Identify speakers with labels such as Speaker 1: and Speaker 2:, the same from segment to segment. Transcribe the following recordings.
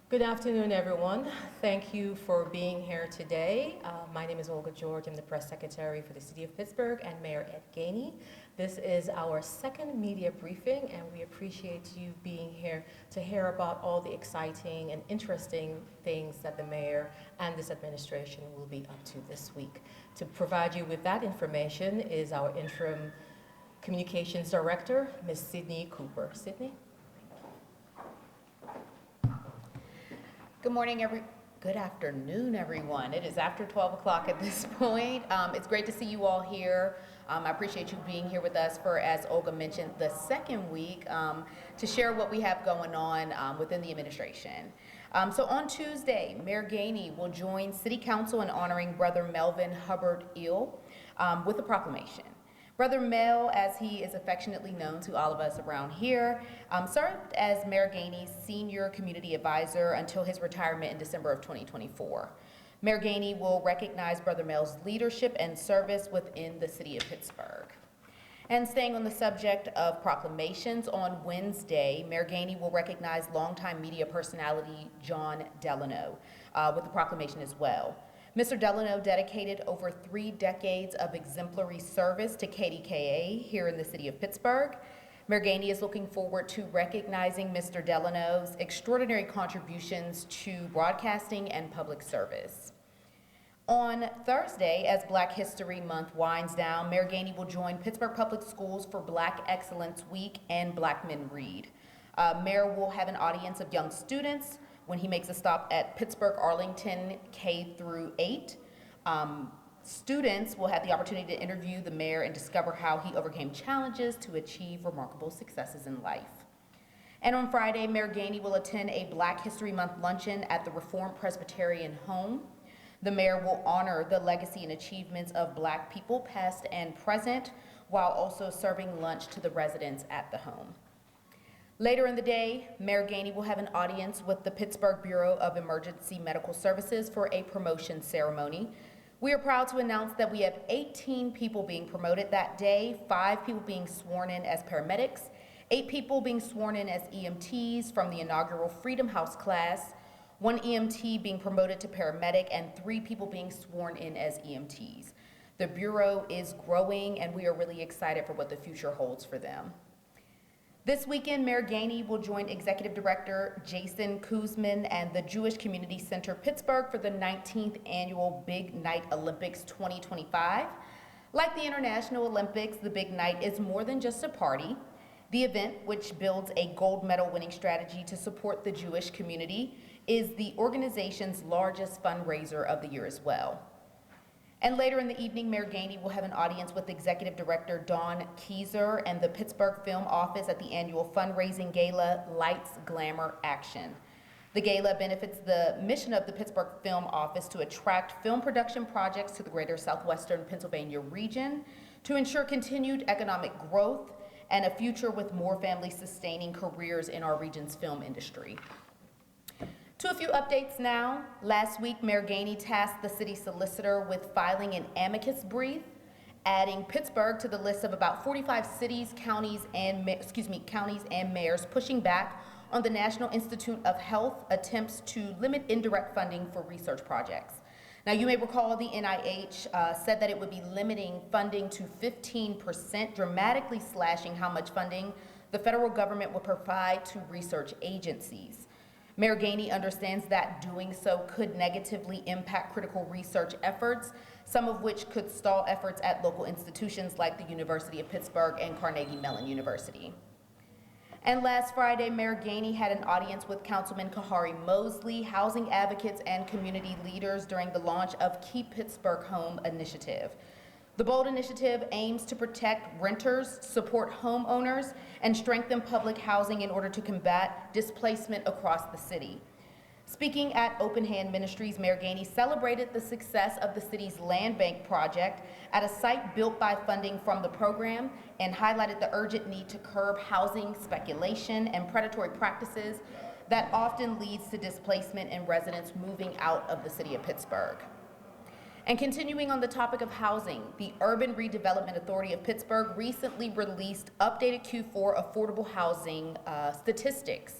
Speaker 1: Good afternoon, everyone. Thank you for being here today. My name is Olga George. I'm the press secretary for the City of Pittsburgh and Mayor Ed Gainey. This is our second media briefing, and we appreciate you being here to hear about all the exciting and interesting things that the mayor and this administration will be up to this week. To provide you with that information is our interim communications director, Ms. Sydney Cooper. Sydney?
Speaker 2: Good afternoon, everyone. It is after 12 o'clock at this point. It's great to see you all here. I appreciate you being here with us for, as Olga mentioned, the second week to share what we have going on within the administration. So on Tuesday, Mayor Gainey will join City Council in honoring Brother Melvin Hubbard Eel with a proclamation. Brother Mel, as he is affectionately known to all of us around here, served as Mayor Gainey's senior community advisor until his retirement in December of 2024. Mayor Gainey will recognize Brother Mel's leadership and service within the city of Pittsburgh. And staying on the subject of proclamations, on Wednesday, Mayor Gainey will recognize longtime media personality John Delano with a proclamation as well. Mr. Delano dedicated over 3 decades of exemplary service to KDKA here in the city of Pittsburgh. Mayor Gainey is looking forward to recognizing Mr. Delano's extraordinary contributions to broadcasting and public service. On Thursday, as Black History Month winds down, Mayor Gainey will join Pittsburgh Public Schools for Black Excellence Week and Black Men Read. Mayor will have an audience of young students when he makes a stop at Pittsburgh Arlington K through 8. Students will have the opportunity to interview the mayor and discover how he overcame challenges to achieve remarkable successes in life. And on Friday, Mayor Gainey will attend a Black History Month luncheon at the Reformed Presbyterian Home. The mayor will honor the legacy and achievements of Black people, past and present, while also serving lunch to the residents at the home. Later in the day, Mayor Gainey will have an audience with the Pittsburgh Bureau of Emergency Medical Services for a promotion ceremony. We are proud to announce that we have 18 people being promoted that day, 5 people being sworn in as paramedics, 8 people being sworn in as EMTs from the inaugural Freedom House class, 1 EMT being promoted to paramedic, and 3 people being sworn in as EMTs. The Bureau is growing, and we are really excited for what the future holds for them. This weekend, Mayor Gainey will join Executive Director Jason Kuzman and the Jewish Community Center Pittsburgh for the 19th Annual Big Night Olympics 2025. Like the International Olympics, the Big Night is more than just a party. The event, which builds a gold medal winning strategy to support the Jewish community, is the organization's largest fundraiser of the year as well. And later in the evening, Mayor Gainey will have an audience with Executive Director Dawn Keyser and the Pittsburgh Film Office at the annual fundraising gala, Lights, Glamour, Action. The gala benefits the mission of the Pittsburgh Film Office to attract film production projects to the greater southwestern Pennsylvania region, to ensure continued economic growth and a future with more families sustaining careers in our region's film industry. To a few updates now. Last week, Mayor Gainey tasked the city solicitor with filing an amicus brief, adding Pittsburgh to the list of about 45 cities, counties, and mayors pushing back on the National Institute of Health attempts to limit indirect funding for research projects. Now, you may recall the NIH said that it would be limiting funding to 15%, dramatically slashing how much funding the federal government would provide to research agencies. Mayor Gainey understands that doing so could negatively impact critical research efforts, some of which could stall efforts at local institutions like the University of Pittsburgh and Carnegie Mellon University. And last Friday, Mayor Gainey had an audience with Councilman Kahari Mosley, housing advocates, and community leaders during the launch of Keep Pittsburgh Home initiative. The BOLD initiative aims to protect renters, support homeowners, and strengthen public housing in order to combat displacement across the city. Speaking at Open Hand Ministries, Mayor Gainey celebrated the success of the city's land bank project at a site built by funding from the program and highlighted the urgent need to curb housing speculation and predatory practices that often leads to displacement and residents moving out of the city of Pittsburgh. And continuing on the topic of housing, the Urban Redevelopment Authority of Pittsburgh recently released updated Q4 affordable housing statistics.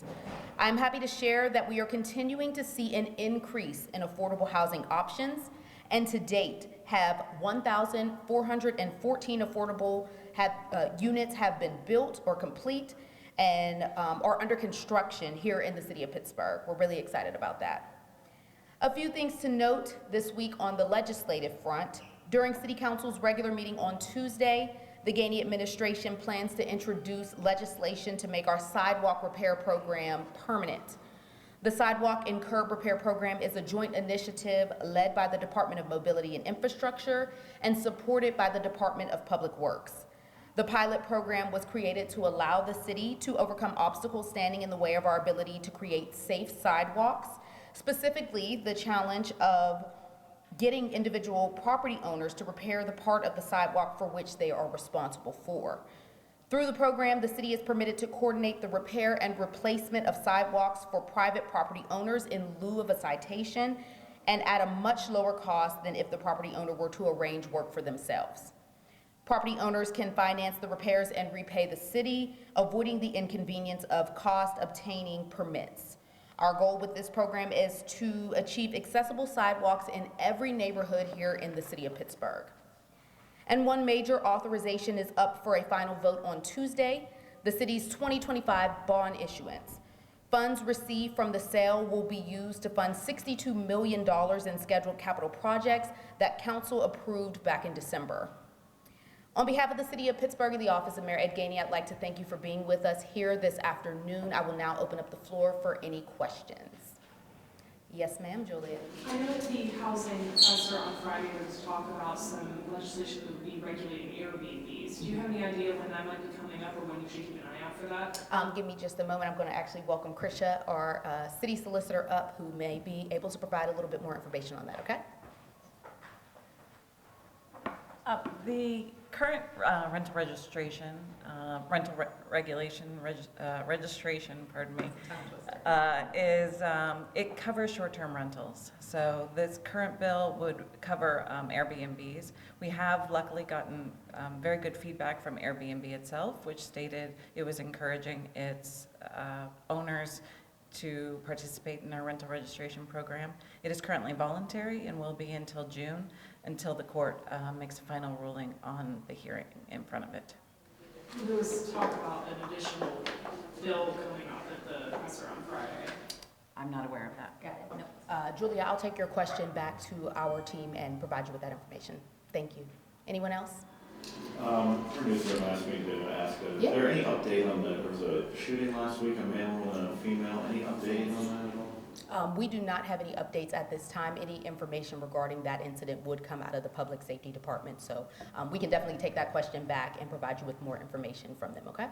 Speaker 2: I'm happy to share that we are continuing to see an increase in affordable housing options, and to date have 1,414 affordable units have been built or complete and are under construction here in the city of Pittsburgh. We're really excited about that. A few things to note this week on the legislative front. During City Council's regular meeting on Tuesday, the Gainey administration plans to introduce legislation to make our sidewalk repair program permanent. The Sidewalk and Curb Repair Program is a joint initiative led by the Department of Mobility and Infrastructure and supported by the Department of Public Works. The pilot program was created to allow the city to overcome obstacles standing in the way of our ability to create safe sidewalks, specifically the challenge of getting individual property owners to repair the part of the sidewalk for which they are responsible for. Through the program, the city is permitted to coordinate the repair and replacement of sidewalks for private property owners in lieu of a citation and at a much lower cost than if the property owner were to arrange work for themselves. Property owners can finance the repairs and repay the city, avoiding the inconvenience of cost obtaining permits. Our goal with this program is to achieve accessible sidewalks in every neighborhood here in the city of Pittsburgh. And one major authorization is up for a final vote on Tuesday, the city's 2025 bond issuance. Funds received from the sale will be used to fund $62 million in scheduled capital projects that council approved back in December. On behalf of the city of Pittsburgh and the office of Mayor Ed Gainey, I'd like to thank you for being with us here this afternoon. I will now open up the floor for any questions. Yes, ma'am, Julia.
Speaker 3: I know at the housing assessor on Friday there was talk about some legislation that would be regulating Airbnbs. Do you have any idea when that might be coming up or when you should keep an eye out for that?
Speaker 2: Give me just a moment. I'm going to actually welcome Krisha, our city solicitor, up, who may be able to provide a little bit more information on that, okay?
Speaker 4: The current rental registration, registration, pardon me, is, it covers short-term rentals. So this current bill would cover Airbnbs. We have luckily gotten very good feedback from Airbnb itself, which stated it was encouraging its owners to participate in our rental registration program. It is currently voluntary and will be until June, until the court makes a final ruling on the hearing in front of it.
Speaker 3: There was talk about an additional bill coming up at the assessor on Friday.
Speaker 4: I'm not aware of that.
Speaker 2: Got it. No. Julia, I'll take your question back to our team and provide you with that information. Thank you. Anyone else?
Speaker 5: For news that asked me to ask, is there any update on there was a shooting last week, a male and a female, any update on that at all?
Speaker 2: We do not have any updates at this time. Any information regarding that incident would come out of the Public Safety Department. So we can definitely take that question back and provide you with more information from them, okay?